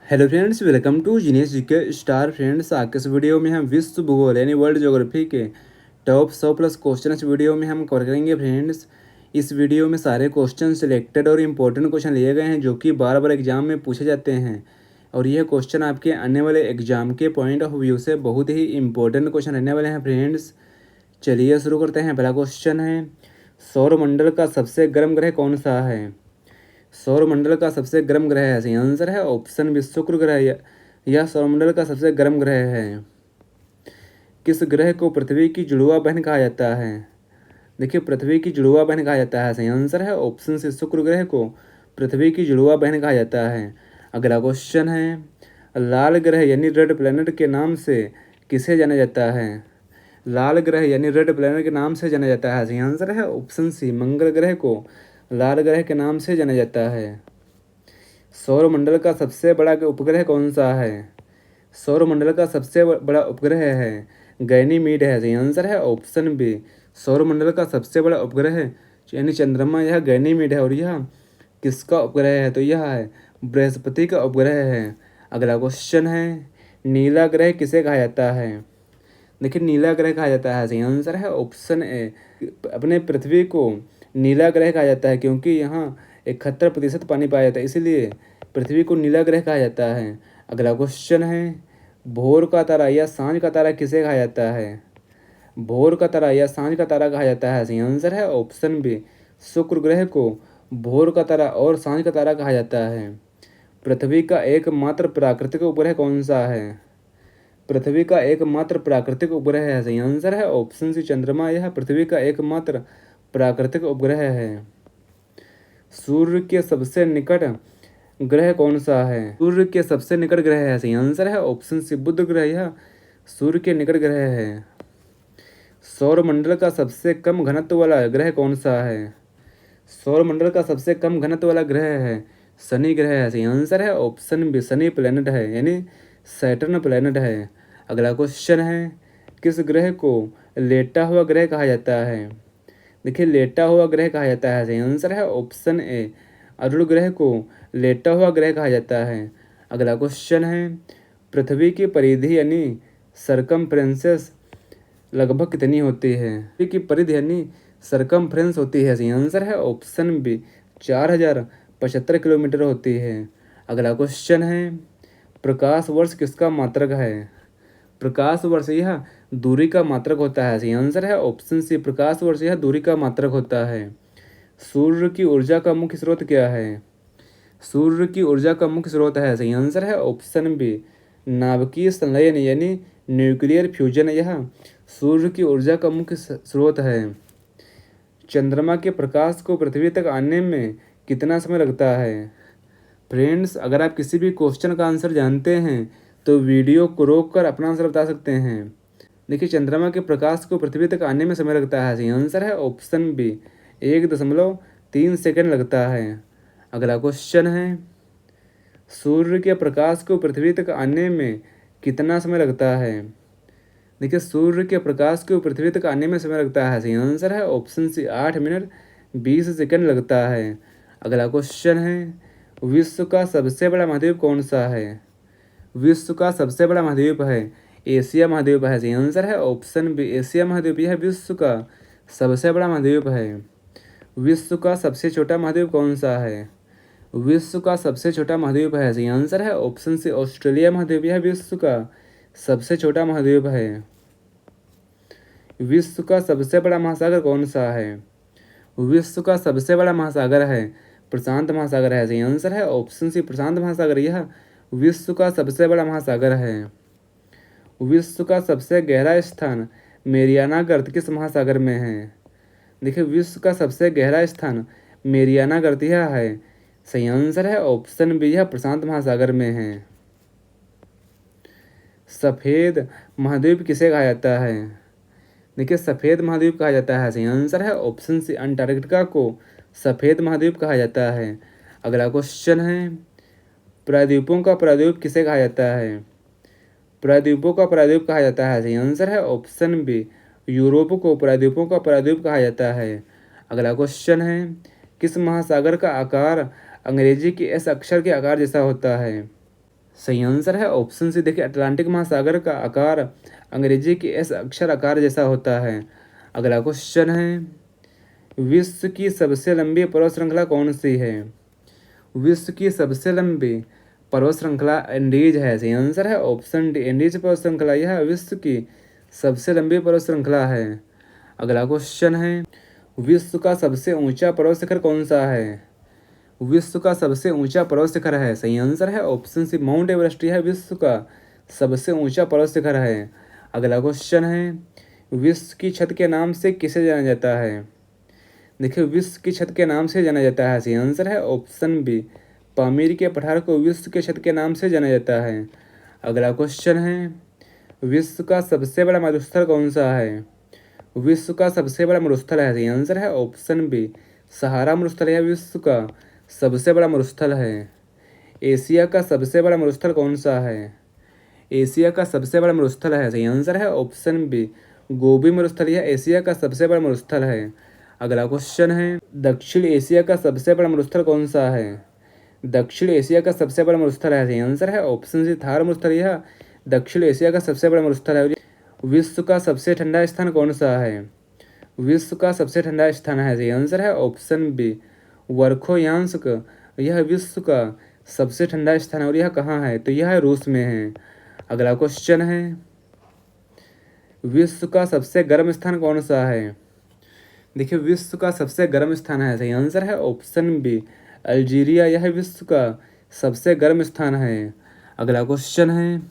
Hello friends, welcome to genius GK star. Friends, आज के इस वीडियो में हम विश्व भूगोल यानी वर्ल्ड ज्योग्राफी के टॉप 100 प्लस क्वेश्चन इस वीडियो में हम कवर करेंगे। फ्रेंड्स, इस वीडियो में सारे क्वेश्चन सिलेक्टेड और इम्पोर्टेंट क्वेश्चन लिए गए हैं जो कि बार बार एग्जाम में पूछे जाते हैं और यह क्वेश्चन आपके आने वाले एग्जाम के पॉइंट ऑफ व्यू से बहुत ही इंपॉर्टेंट क्वेश्चन रहने वाले हैं। फ्रेंड्स, चलिए शुरू करते हैं। पहला क्वेश्चन है, सौरमंडल का सबसे गर्म ग्रह कौन सा है? सौरमंडल का सबसे गर्म ग्रह है, सही आंसर है ऑप्शन बी शुक्र ग्रह। यह सौरमंडल का सबसे गर्म ग्रह है। किस ग्रह को पृथ्वी की जुड़वा बहन कहा जाता है? देखिए, पृथ्वी की जुड़वा बहन कहा जाता है, सही आंसर है ऑप्शन सी शुक्र ग्रह को पृथ्वी की जुड़वा बहन कहा जाता है। अगला क्वेश्चन है, लाल ग्रह यानी रेड प्लैनेट के नाम से किसे जाना जाता है? लाल ग्रह यानी रेड प्लैनेट के नाम से जाना जाता है, सही आंसर है ऑप्शन सी मंगल ग्रह को लाल ग्रह के नाम से जाना जाता है। सौरमंडल का सबसे बड़ा उपग्रह कौन सा है? सौरमंडल का सबसे बड़ा उपग्रह है गैनीमीड है, सही आंसर है ऑप्शन बी सौरमंडल का सबसे बड़ा उपग्रह यानी चंद्रमा यह गैनीमीड है। और यह किसका उपग्रह है? तो यह है बृहस्पति का उपग्रह है। अगला क्वेश्चन है, नीला ग्रह किसे कहा जाता है? देखिए, नीला ग्रह कहा जाता है, सही आंसर है ऑप्शन ए अपने पृथ्वी को नीला ग्रह कहा जाता है क्योंकि यहाँ 71% पानी पाया जाता है, इसीलिए पृथ्वी को नीला ग्रह कहा जाता है। अगला क्वेश्चन है, भोर का तारा या सांझ का तारा किसे कहा जाता है? भोर का तारा या सांझ का तारा कहा जाता है, सही आंसर है ऑप्शन बी शुक्र ग्रह को भोर का तारा और सांझ का तारा कहा जाता है। पृथ्वी का एकमात्र प्राकृतिक उपग्रह कौन सा है? पृथ्वी का एकमात्र प्राकृतिक उपग्रह है, सही आंसर है ऑप्शन सी चंद्रमा यह पृथ्वी का एकमात्र प्राकृतिक उपग्रह है। सूर्य के सबसे निकट ग्रह कौन सा है? सूर्य के सबसे निकट ग्रह है, सही आंसर है ऑप्शन सी बुध ग्रह यह सूर्य के निकट ग्रह है। सौरमंडल का सबसे कम घनत्व वाला ग्रह कौन सा है? सौरमंडल का सबसे कम घनत्व वाला ग्रह है शनि ग्रह है, सही आंसर है ऑप्शन बी शनि प्लैनेट है यानी सैटर्न प्लैनेट है। अगला क्वेश्चन है, किस ग्रह को लेटा हुआ ग्रह कहा जाता है? देखिए, लेटा हुआ ग्रह कहा जाता है, सही आंसर है ऑप्शन ए अरुण ग्रह को लेटा हुआ ग्रह कहा जाता है। अगला क्वेश्चन है, पृथ्वी की परिधि यानी सरकमफ्रेंसेस लगभग कितनी होती है? पृथ्वी की परिधि यानी सरकमफ्रेंस होती है, सही आंसर है ऑप्शन बी 4075 किलोमीटर होती है। अगला क्वेश्चन है, प्रकाश वर्ष किसका मात्रक है? प्रकाश वर्ष यह दूरी का मात्रक होता है, सही आंसर है ऑप्शन सी प्रकाश वर्ष यह दूरी का मात्रक होता है। सूर्य की ऊर्जा का मुख्य स्रोत क्या है? सूर्य की ऊर्जा का मुख्य स्रोत है, सही आंसर है ऑप्शन बी नाभिकीय संलयन यानी न्यूक्लियर फ्यूजन यह सूर्य की ऊर्जा का मुख्य स्रोत है। चंद्रमा के प्रकाश को पृथ्वी तक आने में कितना समय लगता है? फ्रेंड्स, अगर आप किसी भी क्वेश्चन का आंसर जानते हैं तो वीडियो को रोक कर अपना आंसर बता सकते हैं। देखिए, चंद्रमा के प्रकाश को पृथ्वी तक आने में समय लगता है, सही आंसर है ऑप्शन बी 1.3 सेकेंड लगता है। अगला क्वेश्चन है, सूर्य के प्रकाश को पृथ्वी तक आने में कितना समय लगता है? देखिए, सूर्य के प्रकाश को पृथ्वी तक आने में समय लगता है, सही आंसर है ऑप्शन सी 8 मिनट 20 सेकेंड लगता है। अगला क्वेश्चन है, विश्व का सबसे बड़ा महाद्वीप कौन सा है? विश्व का सबसे बड़ा महाद्वीप है एशिया महाद्वीप है, सही आंसर है ऑप्शन बी एशिया महाद्वीप यह विश्व का सबसे बड़ा महाद्वीप है। विश्व का सबसे छोटा महाद्वीप कौन सा है? विश्व का सबसे छोटा महाद्वीप है, सही आंसर है ऑप्शन सी ऑस्ट्रेलिया महाद्वीप यह विश्व का सबसे छोटा महाद्वीप है। विश्व का सबसे बड़ा महासागर कौन सा है? विश्व का सबसे बड़ा महासागर है प्रशांत महासागर है, सही आंसर है ऑप्शन सी प्रशांत महासागर यह विश्व का सबसे बड़ा महासागर है। विश्व का सबसे गहरा स्थान मेरियाना गर्त किस महासागर में है? देखिए, विश्व का सबसे गहरा स्थान मेरियाना गर्त यह है, सही आंसर है ऑप्शन बी यह प्रशांत महासागर में है। सफेद महाद्वीप किसे कहा जाता है? देखिए, सफेद महाद्वीप कहा जाता है, सही आंसर है ऑप्शन सी अंटार्कटिका को सफेद महाद्वीप कहा जाता है। अगला क्वेश्चन है, प्रायद्वीपों का प्रायद्वीप किसे कहा जाता है? प्रायद्वीपों का प्रायद्वीप कहा जाता है, सही आंसर है ऑप्शन बी यूरोप को प्रायद्वीपों का प्रायद्वीप कहा जाता है। अगला क्वेश्चन है, किस महासागर का आकार अंग्रेजी के एस अक्षर के आकार जैसा होता है? सही आंसर है ऑप्शन सी। देखिए अटलांटिक महासागर का आकार अंग्रेजी के एस अक्षर आकार जैसा होता है। अगला क्वेश्चन है, विश्व की सबसे लंबी पर्वत श्रृंखला कौन सी है? विश्व की सबसे लंबी पर्वत श्रृंखला एंडीज है। सही आंसर है ऑप्शन डी, एंडीज पर्वत श्रृंखला यह विश्व की सबसे लंबी पर्वत श्रृंखला है। अगला क्वेश्चन है, विश्व का सबसे ऊंचा पर्वत शिखर कौन सा है? विश्व का सबसे ऊंचा पर्वत शिखर है। सही आंसर है ऑप्शन सी, माउंट एवरेस्ट यह विश्व का सबसे ऊंचा पर्वत शिखर है। अगला क्वेश्चन है, विश्व की छत के नाम से किसे जाना जाता है? देखिए विश्व की छत के नाम से जाना जाता है। सही आंसर है ऑप्शन बी, पामीर के पठार को विश्व के छत के नाम से जाना जाता है। अगला क्वेश्चन है, विश्व का सबसे बड़ा मरुस्थल कौन सा है? विश्व का सबसे बड़ा मरुस्थल है। सही आंसर है ऑप्शन बी, सहारा मरुस्थल यह विश्व का सबसे बड़ा मरुस्थल है। एशिया का सबसे बड़ा मरुस्थल कौन सा है? एशिया का सबसे बड़ा मरुस्थल है। सही आंसर है ऑप्शन बी, गोबी मरुस्थल यह एशिया का सबसे बड़ा मरुस्थल है। अगला क्वेश्चन है, दक्षिण एशिया का सबसे बड़ा मरुस्थल कौन सा है? दक्षिण एशिया का सबसे बड़ा मरुस्थल है। सही आंसर है ऑप्शन सी, थार मरुस्थल यह दक्षिण एशिया का सबसे बड़ा मरुस्थल है। विश्व का सबसे ठंडा स्थान कौन सा है? विश्व का सबसे ठंडा स्थान है। सही आंसर है ऑप्शन बी, वर्खोयांस्क यह विश्व का सबसे ठंडा स्थान है। और यह कहाँ है? तो यह रूस में है। अगला क्वेश्चन है, विश्व का सबसे गर्म स्थान कौन सा है? देखिए विश्व का सबसे गर्म स्थान है। सही आंसर है ऑप्शन बी, अल्जीरिया यह विश्व का सबसे गर्म स्थान है। अगला क्वेश्चन है,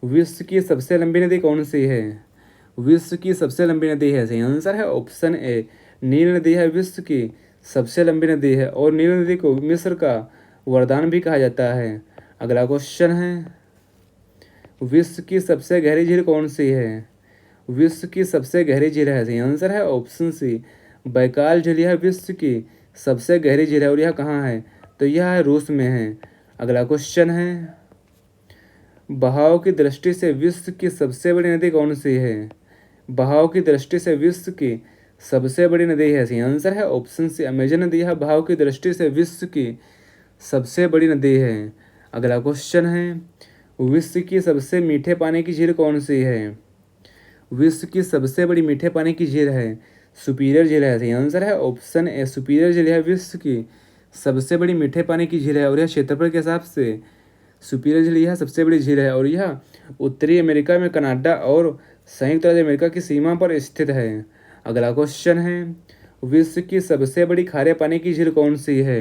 विश्व की सबसे लंबी नदी कौन सी है? विश्व की सबसे लंबी नदी है। सही आंसर है ऑप्शन ए, नील नदी है विश्व की सबसे लंबी नदी है। और नील नदी को मिस्र का वरदान भी कहा जाता है। अगला क्वेश्चन है, विश्व की सबसे गहरी झील कौन सी है? विश्व की सबसे गहरी झील है। सही आंसर है ऑप्शन सी, बैकाल झील यह विश्व की सबसे गहरी झील है। और यह कहाँ है? तो यह है रूस में है। अगला क्वेश्चन है, बहाव की दृष्टि से विश्व की सबसे बड़ी नदी कौन सी है? बहाव की दृष्टि से विश्व की सबसे बड़ी नदी है। सही आंसर है ऑप्शन सी, अमेजन नदी यह बहाव की दृष्टि से विश्व की सबसे बड़ी नदी है। अगला क्वेश्चन है, विश्व की सबसे मीठे पानी की झील कौन सी है? विश्व की सबसे बड़ी मीठे पानी की झील है सुपीरियर झील है। सही आंसर है ऑप्शन ए, सुपीरियर झील है विश्व की सबसे बड़ी मीठे पानी की झील है। और यह क्षेत्रफल के हिसाब से सुपीरियर झील यह सबसे बड़ी झील है। और यह उत्तरी अमेरिका में कनाडा और संयुक्त राज्य अमेरिका की सीमा पर स्थित है। अगला क्वेश्चन है, विश्व की सबसे बड़ी खारे पानी की झील कौन सी है?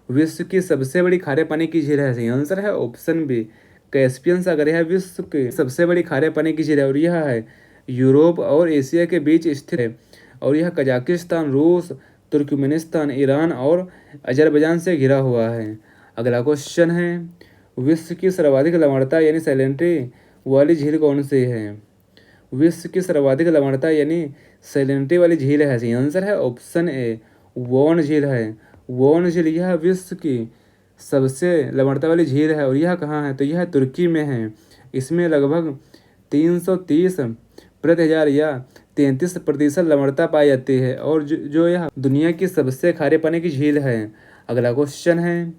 विश्व की सबसे बड़ी खारे पानी की झील है। सही आंसर है ऑप्शन बी, कैस्पियन सागर यह विश्व की सबसे बड़ी खारे पानी की झील है। और यह है यूरोप और एशिया के बीच स्थित है। और यह कजाकिस्तान, रूस, तुर्कमेनिस्तान, ईरान और अजरबैजान से घिरा हुआ है। अगला क्वेश्चन है, विश्व की सर्वाधिक लवणता यानी सैलिनिटी वाली झील कौन सी है? विश्व की सर्वाधिक लवणता यानी सैलिनिटी वाली झील है। सही आंसर है ऑप्शन ए, वोन झील है। वोन झील यह विश्व की सबसे लवणता वाली झील है। और यह कहाँ है? तो यह तुर्की में है। इसमें लगभग 330 प्रति हजार या 33% लवणता पाई जाती है। और जो यह दुनिया की सबसे खारे पानी की झील है। अगला क्वेश्चन है,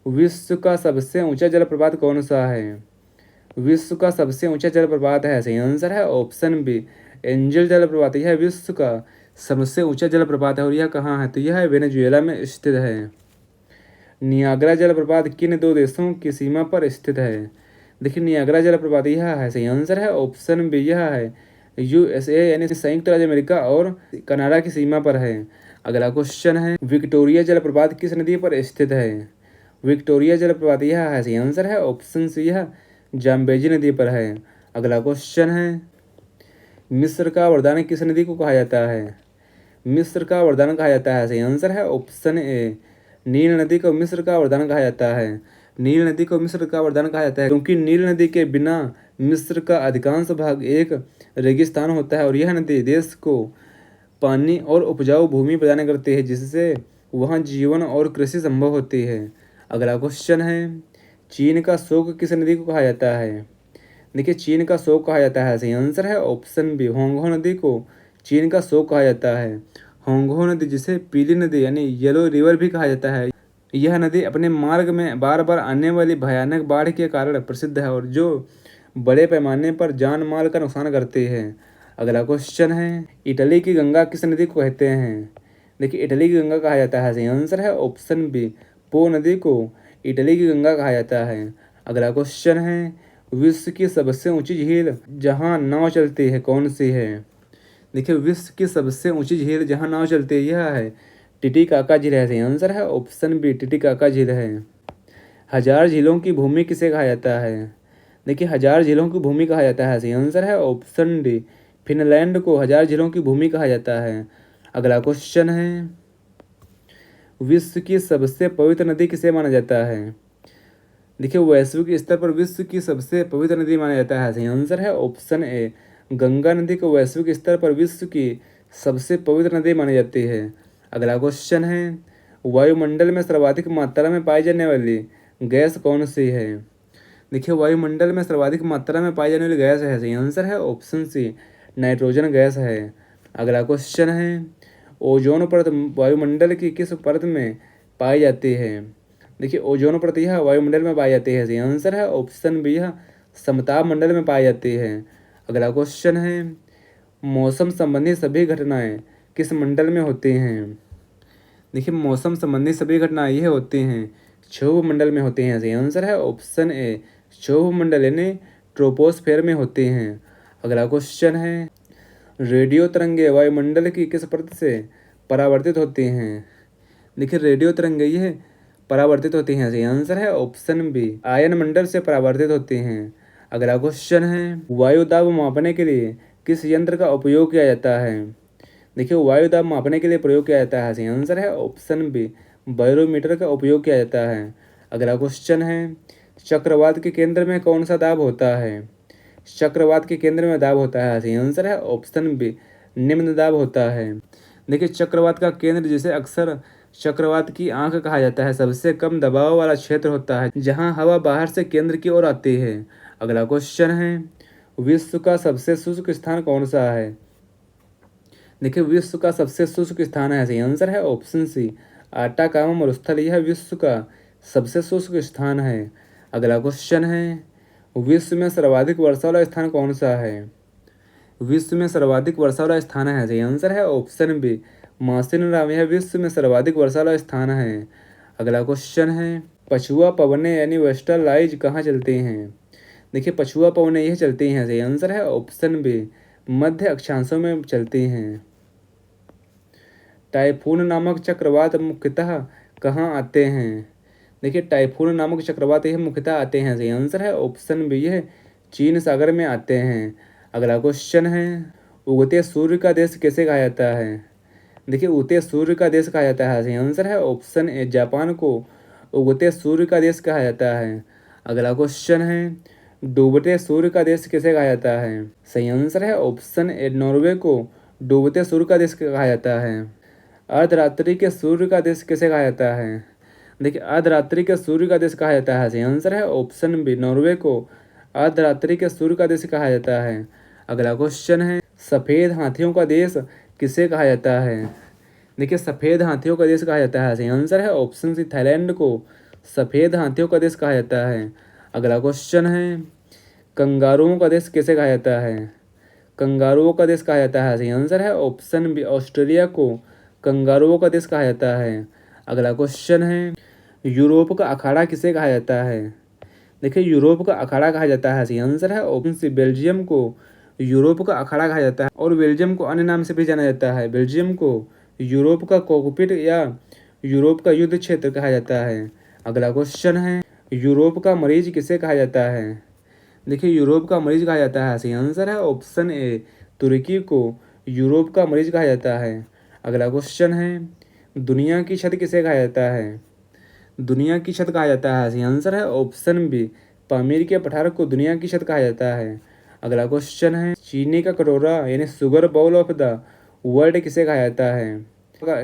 विश्व का सबसे ऊंचा जलप्रपात कौन सा है? विश्व का सबसे ऊंचा जलप्रपात है। सही आंसर है ऑप्शन बी, एंजल जलप्रपात यह विश्व का सबसे ऊंचा जलप्रपात है। और यह कहाँ है? तो यह वेनेजुएला में स्थित है। नियाग्रा जलप्रपात किन दो देशों की सीमा पर स्थित है? देखिए नियाग्रा जलप्रपात यह है। सही आंसर है ऑप्शन बी, यह है यूएसए यानी संयुक्त राज्य अमेरिका और कनाडा की सीमा पर है। अगला क्वेश्चन है, विक्टोरिया जलप्रपात किस नदी पर स्थित है? विक्टोरिया जलप्रपात यह है। सही आंसर है ऑप्शन सी, यह जाम्बेजी नदी पर है। अगला क्वेश्चन है, मिस्र का वरदान किस नदी को कहा जाता है? मिस्र का वरदान कहा जाता है। सही आंसर है ऑप्शन ए, नील नदी को मिस्र का वरदान कहा जाता है। नील नदी को मिस्र का वरदान कहा जाता है क्योंकि नील नदी के बिना मिस्र का अधिकांश भाग एक रेगिस्तान होता है। और यह नदी देश को पानी और उपजाऊ भूमि प्रदान करती है, जिससे वहाँ जीवन और कृषि संभव होती है। अगला क्वेश्चन है, चीन का शोक किस नदी को कहा जाता है? देखिए चीन का शोक कहा जाता है। सही आंसर है ऑप्शन बी, होंगहो नदी को चीन का शोक कहा जाता है। होंगहो नदी जिसे पीली नदी यानी येलो रिवर भी कहा जाता है, यह नदी अपने मार्ग में बार बार आने वाली भयानक बाढ़ के कारण प्रसिद्ध है और जो बड़े पैमाने पर जान माल का नुकसान करती है। अगला क्वेश्चन है, इटली की गंगा किस नदी को कहते हैं? देखिए, इटली की गंगा कहा जाता है, सही आंसर है ऑप्शन बी, पो नदी को इटली की गंगा कहा जाता है। अगला क्वेश्चन है, विश्व की सबसे ऊंची झील जहां नाव चलती है कौन सी है? देखिए, विश्व की सबसे ऊंची झील जहां नाव चलती है यह है टिटिकाका झील है, सही आंसर है ऑप्शन बी, टिटिकाका झील है। हजार झीलों की भूमि किसे कहा जाता है? देखिए, हजार झीलों की भूमि कहा जाता है, सही आंसर है ऑप्शन डी, फिनलैंड को हजार झीलों की भूमि कहा जाता है। अगला क्वेश्चन है, विश्व की सबसे पवित्र नदी किसे माना जाता है? देखिए, वैश्विक स्तर पर विश्व की सबसे पवित्र नदी माना जाता है, सही आंसर है ऑप्शन ए, गंगा नदी को वैश्विक स्तर पर विश्व की सबसे पवित्र नदी मानी जाती है। अगला क्वेश्चन है, वायुमंडल में सर्वाधिक मात्रा में पाई जाने वाली गैस कौन सी है? देखिए, वायुमंडल में सर्वाधिक मात्रा में पाई जाने वाली गैस है, सही आंसर है ऑप्शन सी, नाइट्रोजन गैस है। अगला क्वेश्चन है, ओजोन परत वायुमंडल की किस परत में पाई जाती है? देखिए, ओजोन परत यह वायुमंडल में पाई जाती है, सही आंसर है ऑप्शन बी, यह समताप मंडल में पाई जाती है। अगला क्वेश्चन है, मौसम संबंधी सभी घटनाएं किस मंडल में होती हैं? देखिए, मौसम संबंधी सभी घटनाएं यह होती हैं क्षोभ मंडल में होती हैं, सही आंसर है ऑप्शन ए, क्षोभ मंडल यानी ट्रोपोस्फेयर में होती हैं। अगला क्वेश्चन है, रेडियो तरंगे वायुमंडल की किस परत से परावर्तित होती हैं? देखिए, रेडियो तरंगे यह परावर्तित होती हैं, सही आंसर है ऑप्शन बी, आयन मंडल से परावर्तित होती हैं। अगला क्वेश्चन है, वायु दाब मापने के लिए किस यंत्र का उपयोग किया जाता है? देखिए, वायु दाब मापने के लिए प्रयोग किया जाता है, सही आंसर है ऑप्शन बी, बैरोमीटर का उपयोग किया जाता है। अगला क्वेश्चन है, चक्रवात के केंद्र में कौन सा दाब होता है? चक्रवात के केंद्र में दाब होता है, सही आंसर है ऑप्शन बी, निम्न दाब होता है। देखिए, चक्रवात का केंद्र जिसे अक्सर चक्रवात की आंख कहा जाता है सबसे कम दबाव वाला क्षेत्र होता है जहां हवा बाहर से केंद्र की ओर आती है। अगला क्वेश्चन है, विश्व का सबसे शुष्क स्थान कौन सा है? देखिए, विश्व का सबसे शुष्क स्थान है, सही आंसर है ऑप्शन सी, आटाकामा मरुस्थल यह विश्व का सबसे शुष्क स्थान है। अगला क्वेश्चन है, विश्व में सर्वाधिक वर्षा वाला स्थान कौन सा है? विश्व में सर्वाधिक वर्षा वाला स्थान है, सही आंसर है ऑप्शन बी, मासिनराम यह विश्व में सर्वाधिक वर्षा वाला स्थान है। अगला क्वेश्चन है, पछुआ पवनें यानी वेस्टर्लाइज कहाँ चलती हैं? देखिए, पछुआ पवनें यह चलती हैं, सही आंसर है ऑप्शन बी, मध्य अक्षांशों में चलती हैं। टाइफून नामक चक्रवात मुख्यतः कहाँ आते हैं? देखिए, टाइफून नामक चक्रवात यह मुख्यतः आते हैं, सही आंसर है ऑप्शन बी, यह चीन सागर में आते हैं। अगला क्वेश्चन है, उगते सूर्य का देश किसे कहा जाता है? देखिए, उगते सूर्य का देश कहा जाता है, सही आंसर है ऑप्शन ए, जापान को उगते सूर्य का देश कहा जाता है। अगला क्वेश्चन है, डूबते सूर्य का देश किसे कहा जाता है? सही आंसर है ऑप्शन ए, नॉर्वे को डूबते सूर्य का देश कहा जाता है। अर्धरात्रि के सूर्य का देश किसे कहा जाता है? देखिए, अर्धरात्रि के सूर्य का देश कहा जाता है, सही आंसर है ऑप्शन बी, नॉर्वे को अर्धरात्रि के सूर्य का देश कहा जाता है। अगला क्वेश्चन है, सफ़ेद हाथियों का देश किसे कहा जाता है? देखिए, सफ़ेद हाथियों का देश कहा जाता है, सही आंसर है ऑप्शन सी, थाईलैंड को सफ़ेद हाथियों का देश कहा जाता है। अगला क्वेश्चन है, कंगारुओं का देश किसे कहा जाता है? कंगारुओं का देश कहा जाता है, सही आंसर है ऑप्शन बी, ऑस्ट्रेलिया को कंगारुओं का देश कहा जाता है। अगला क्वेश्चन है, यूरोप का अखाड़ा किसे कहा जाता है? देखिए, यूरोप का अखाड़ा कहा जाता है, सही आंसर है ऑप्शन सी, बेल्जियम को यूरोप का अखाड़ा कहा जाता है और बेल्जियम को अन्य नाम से भी जाना जाता है। बेल्जियम को यूरोप का कॉकपिट या यूरोप का युद्ध क्षेत्र कहा जाता है। अगला क्वेश्चन है, यूरोप का मरीज किसे कहा जाता है? देखिए, यूरोप का मरीज कहा जाता है, सही आंसर है ऑप्शन ए, तुर्की को यूरोप का मरीज कहा जाता है। अगला क्वेश्चन है, दुनिया की छत किसे कहा जाता है? दुनिया की छत कहा जाता है, सही आंसर है ऑप्शन बी, पामीर के पठार को दुनिया की छत कहा जाता है। अगला क्वेश्चन है, चीनी का कटोरा यानी sugar bowl of the world किसे कहा जाता है?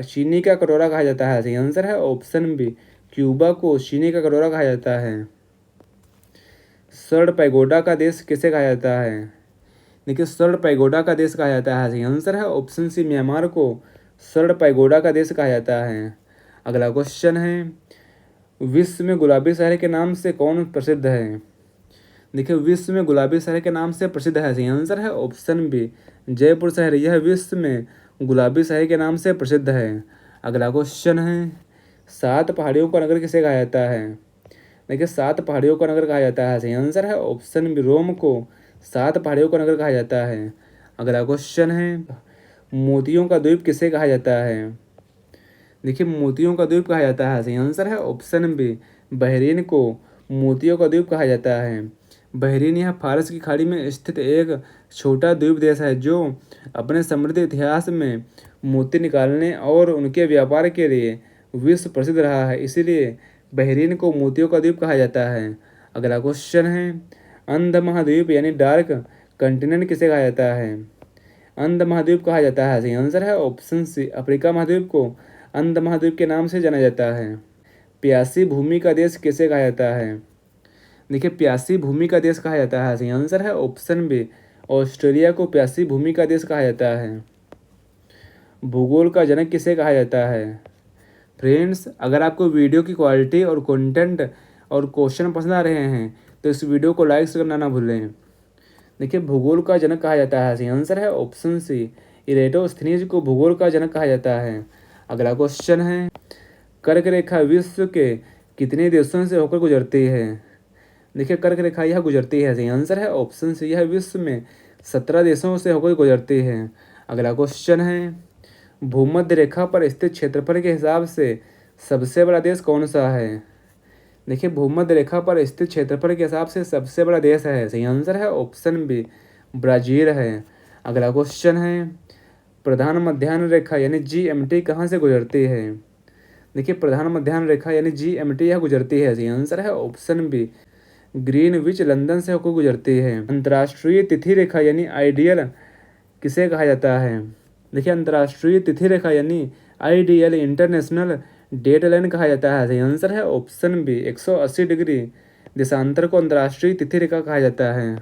चीनी का कटोरा कहा जाता है, सही आंसर है ऑप्शन बी, क्यूबा को चीनी का कटोरा कहा जाता है। स्वर्ण पैगोडा का देश किसे कहा जाता है? देखिए, स्वर्ण पैगोडा का देश कहा जाता है, सही आंसर है ऑप्शन सी, म्यांमार को स्वर्ण पैगोडा का देश कहा जाता है। अगला क्वेश्चन है, विश्व में गुलाबी शहर के नाम से कौन प्रसिद्ध है? देखिए विश्व में गुलाबी शहर के नाम से प्रसिद्ध है, सही आंसर है ऑप्शन बी जयपुर शहर। यह विश्व में गुलाबी शहर के नाम से प्रसिद्ध है। अगला क्वेश्चन है, 7 पहाड़ियों का नगर किसे कहा जाता है? देखिए 7 पहाड़ियों का नगर कहा जाता है, सही आंसर है ऑप्शन बी रोम को 7 पहाड़ियों का नगर कहा जाता है। अगला क्वेश्चन है, मोतियों का द्वीप किसे कहा जाता है? देखिए मोतियों का द्वीप कहा जाता है, सही आंसर है ऑप्शन बी बहरीन को मोतियों का द्वीप कहा जाता है। बहरीन यह फारस की खाड़ी में स्थित एक छोटा द्वीप देश है जो अपने समृद्ध इतिहास में मोती निकालने और उनके व्यापार के लिए विश्व प्रसिद्ध रहा है, इसीलिए बहरीन को मोतियों का द्वीप कहा जाता है। अगला क्वेश्चन है, अंध महाद्वीप यानी डार्क कंटिनेंट किसे कहा जाता है? अंध महाद्वीप कहा जाता है, सही आंसर है ऑप्शन सी अफ्रीका महाद्वीप को अंध महाद्वीप के नाम से जाना जाता है। प्यासी भूमि का देश किसे कहा जाता है? देखिए प्यासी भूमि का देश कहा जाता है, सही आंसर है ऑप्शन बी ऑस्ट्रेलिया को प्यासी भूमि का देश कहा जाता है। भूगोल का जनक किसे कहा जाता है? फ्रेंड्स अगर आपको वीडियो की क्वालिटी और कंटेंट और क्वेश्चन पसंद आ रहे हैं तो इस वीडियो को लाइक करना ना भूलें। देखिए भूगोल का जनक कहा जाता है, सही आंसर है ऑप्शन सी इरेटोस्थनीज को भूगोल का जनक कहा जाता है। अगला क्वेश्चन है, कर्क रेखा विश्व के कितने देशों से होकर गुजरती है? देखिए कर्क रेखा यह गुजरती है, सही आंसर है ऑप्शन सी यह विश्व में 17 देशों से होकर गुजरती है। अगला क्वेश्चन है, भूमध्य रेखा पर स्थित क्षेत्रफल के हिसाब से सबसे बड़ा देश कौन सा है? देखिए भूमध्य रेखा पर स्थित क्षेत्रफल के हिसाब से सबसे बड़ा देश है, सही आंसर है ऑप्शन बी ब्राजील है। अगला क्वेश्चन है, प्रधान मध्याह्न रेखा यानी GMT कहाँ से गुजरती है? देखिए प्रधान मध्याह्न रेखा यानी GMT यह गुजरती है, सही आंसर है ऑप्शन बी ग्रीनविच लंदन से होकर गुजरती है। अंतर्राष्ट्रीय तिथि रेखा यानी आइडियल किसे कहा जाता है? देखिए अंतर्राष्ट्रीय तिथि रेखा यानी आइडियल इंटरनेशनल डेट लाइन कहा जाता है, सही आंसर है ऑप्शन बी 180 डिग्री देशांतर को अंतर्राष्ट्रीय तिथि रेखा कहा जाता है।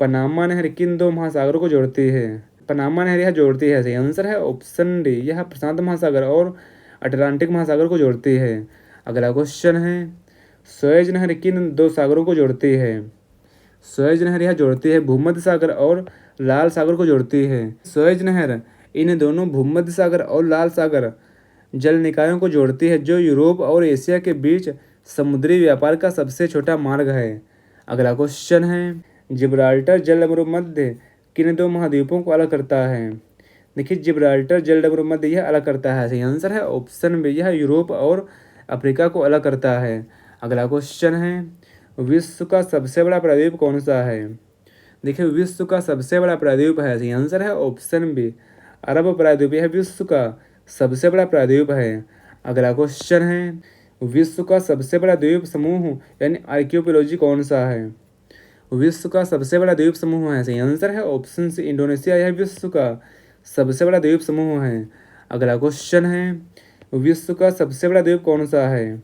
पनामा नहर किन 2 महासागरों को जोड़ती है? पनामा नहर यह जोड़ती है, सही आंसर है ऑप्शन डी यह प्रशांत महासागर और अटलांटिक महासागर को जोड़ती है। अगला क्वेश्चन है, सुएज नहर किन 2 सागरों को जोड़ती है? सुएज नहर यह जोड़ती है भूमध्य सागर और लाल सागर को जोड़ती है। सुएज नहर इन दोनों भूमध्य सागर और लाल सागर जल निकायों को जोड़ती है जो यूरोप और एशिया के बीच समुद्री व्यापार का सबसे छोटा मार्ग है। अगला क्वेश्चन है, जिब्राल्टर जलमरुमध्य किन 2 महाद्वीपों को अलग करता है? देखिए जिब्राल्टर जलमरुमध्य यह अलग करता है, सही आंसर है ऑप्शन बी यह यूरोप और अफ्रीका को अलग करता है। अगला क्वेश्चन है, विश्व का सबसे बड़ा प्रायद्वीप कौन सा है? देखिए विश्व का सबसे बड़ा प्रायद्वीप है, सही आंसर है ऑप्शन बी अरब प्रायद्वीप यह विश्व का सबसे बड़ा प्रायद्वीप है। अगला क्वेश्चन है, विश्व का सबसे बड़ा द्वीप समूह यानी आर्कियोपेलॉजी कौन सा है? विश्व का सबसे बड़ा द्वीप समूह है, सही आंसर है ऑप्शन सी इंडोनेशिया यह विश्व का सबसे बड़ा द्वीप समूह है। अगला क्वेश्चन है, विश्व का सबसे बड़ा द्वीप कौन सा है?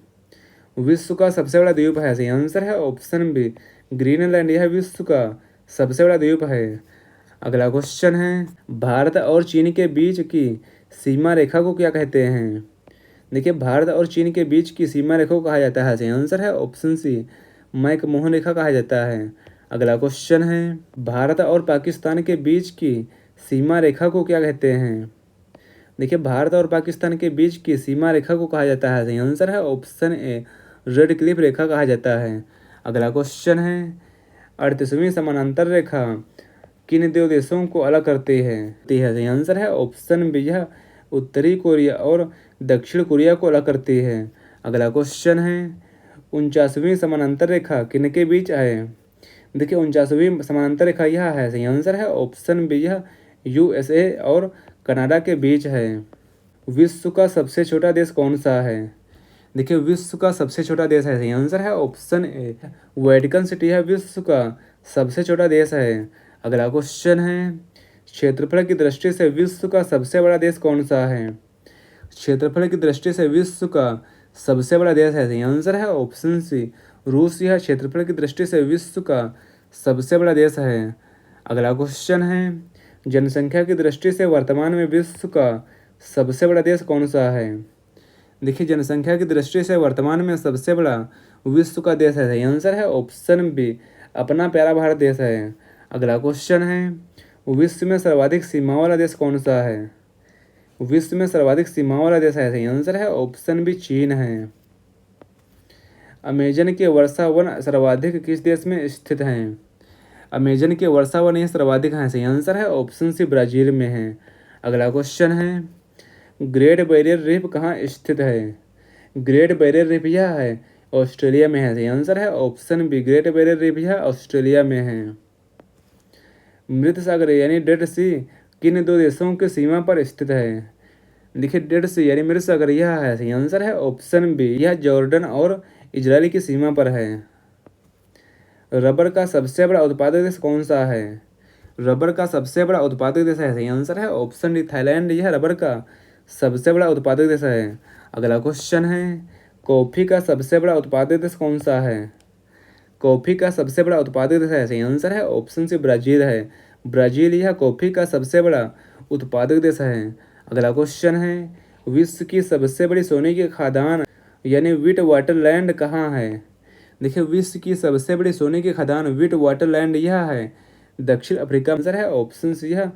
विश्व का सबसे बड़ा द्वीप है, सही आंसर है ऑप्शन बी ग्रीनलैंड यह विश्व का सबसे बड़ा द्वीप है। अगला क्वेश्चन है, भारत और चीन के बीच की सीमा रेखा को क्या कहते हैं? देखिए भारत और चीन के बीच की सीमा रेखा को कहा जाता है, सही आंसर है ऑप्शन सी मैकमोहन रेखा कहा जाता है। अगला क्वेश्चन है, भारत और पाकिस्तान के बीच की सीमा रेखा को क्या कहते हैं? देखिए भारत और पाकिस्तान के बीच की सीमा रेखा को कहा जाता है, सही आंसर है ऑप्शन ए रेड क्लिफ रेखा कहा जाता है। अगला क्वेश्चन है, 38वीं समानांतर रेखा किन 2 देशों को अलग करती है? सही आंसर है ऑप्शन बी यह उत्तरी कोरिया और दक्षिण कोरिया को अलग करती है। अगला क्वेश्चन है, 49वीं समानांतर रेखा किनके बीच है? देखिए 49वीं समानांतर रेखा यह है, सही आंसर है ऑप्शन बी यह USA और कनाडा के बीच है। विश्व का सबसे छोटा देश कौन सा है? देखिए विश्व का सबसे छोटा देश है, सही आंसर है ऑप्शन ए वेटिकन सिटी है विश्व का सबसे छोटा देश है। अगला क्वेश्चन है, क्षेत्रफल की दृष्टि से विश्व का सबसे बड़ा देश कौन सा है? क्षेत्रफल की दृष्टि से विश्व का सबसे बड़ा देश है, सही आंसर है ऑप्शन सी रूस यह क्षेत्रफल की दृष्टि से विश्व का सबसे बड़ा देश है। अगला क्वेश्चन है, जनसंख्या की दृष्टि से वर्तमान में विश्व का सबसे बड़ा देश कौन सा है? देखिए जनसंख्या की दृष्टि से वर्तमान में सबसे बड़ा विश्व का देश है, सही आंसर है ऑप्शन बी अपना प्यारा भारत देश है। अगला क्वेश्चन है, विश्व में सर्वाधिक सीमाओं वाला देश कौन सा है? विश्व में सर्वाधिक सीमाओं वाला देश है, सही आंसर है ऑप्शन बी चीन है। अमेजन के वर्षा वन सर्वाधिक किस देश में स्थित हैं? अमेजन के वर्षा वन ये सर्वाधिक हैं, सही आंसर है ऑप्शन सी ब्राजील में है। अगला क्वेश्चन है, ग्रेट बैरियर रीफ कहाँ स्थित है? ग्रेट बैरियर रीफ यह है ऑस्ट्रेलिया में है, सही आंसर है option be great barrier reef यह ऑस्ट्रेलिया में है। मृत सागर यानी डेड सी किन दो देशों की सीमा पर स्थित है? देखिए डेड सी यानी मृत सागर यह है, सही आंसर है ऑप्शन बी यह जॉर्डन और इजराइल की सीमा पर है। रबर का सबसे बड़ा उत्पादक देश कौन सा है? रबर का सबसे बड़ा उत्पादक देश है, सही आंसर है ऑप्शन डी थाईलैंड यह रबर का सबसे बड़ा उत्पादक देश है। अगला क्वेश्चन है, कॉफ़ी का सबसे बड़ा उत्पादक देश कौन सा है? कॉफ़ी का सबसे बड़ा उत्पादक देश है, सही आंसर है ऑप्शन सी ब्राज़ील है। ब्राज़ील यह कॉफ़ी का सबसे बड़ा उत्पादक देश है। अगला क्वेश्चन है, विश्व की सबसे बड़ी सोने की खदान यानी विट वाटर लैंड कहाँ है? देखिए विश्व की सबसे बड़ी सोने की खदान विट वाटर लैंड यह है दक्षिण अफ्रीका में। आंसर है ऑप्शन सी यह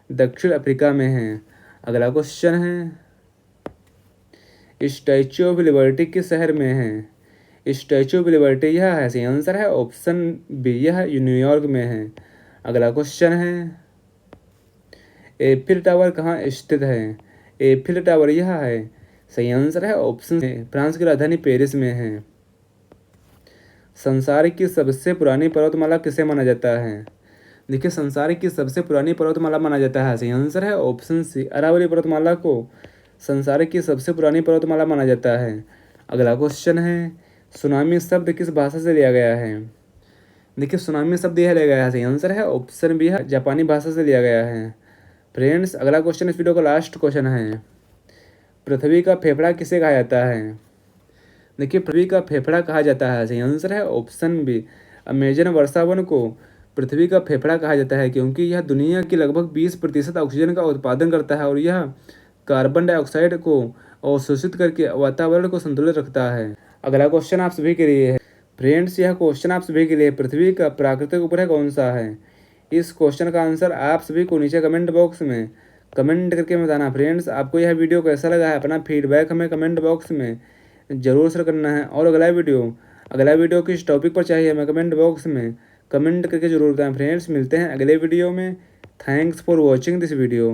दक्षिण अफ्रीका में है। अगला क्वेश्चन है, स्टैच्यू ऑफ लिबर्टी किस शहर में है? स्टैच्यू ऑफ लिबर्टी यह है, सही आंसर है ऑप्शन बी यह न्यूयॉर्क में है। अगला क्वेश्चन है, एफिल टावर कहाँ स्थित है? एफिल टावर यह है, सही आंसर है ऑप्शन फ्रांस की राजधानी पेरिस में है। संसार की सबसे पुरानी पर्वतमाला किसे माना जाता है? देखिए संसार की सबसे पुरानी पर्वतमाला माना जाता है, सही आंसर है ऑप्शन सी अरावली पर्वतमाला को संसार की सबसे पुरानी पर्वतमाला माना जाता है। अगला क्वेश्चन है, सुनामी शब्द किस भाषा से लिया गया है? देखिए सुनामी शब्द यह लिया गया है, सही आंसर है ऑप्शन बी है जापानी भाषा से लिया गया है। फ्रेंड्स अगला क्वेश्चन इस वीडियो का लास्ट क्वेश्चन है, पृथ्वी का फेफड़ा किसे कहा जाता है? देखिए पृथ्वी का फेफड़ा कहा जाता है, सही आंसर है ऑप्शन बी अमेजन वर्षा वन को पृथ्वी का फेफड़ा कहा जाता है, क्योंकि यह दुनिया की लगभग 20% ऑक्सीजन का उत्पादन करता है और यह कार्बन डाइऑक्साइड को अवशोषित करके वातावरण को संतुलित रखता है। अगला क्वेश्चन आप सभी के लिए है फ्रेंड्स, यह क्वेश्चन आप सभी के लिए, पृथ्वी का प्राकृतिक उपग्रह कौन सा है? इस क्वेश्चन का आंसर आप सभी को नीचे कमेंट बॉक्स में कमेंट करके बताना। फ्रेंड्स आपको यह वीडियो कैसा लगा है अपना फीडबैक हमें कमेंट बॉक्स में ज़रूर शेयर करना है, और अगला वीडियो किस टॉपिक पर चाहिए हमें कमेंट बॉक्स में कमेंट करके जरूर बताएं। फ्रेंड्स मिलते हैं अगले वीडियो में। Thanks for watching this video.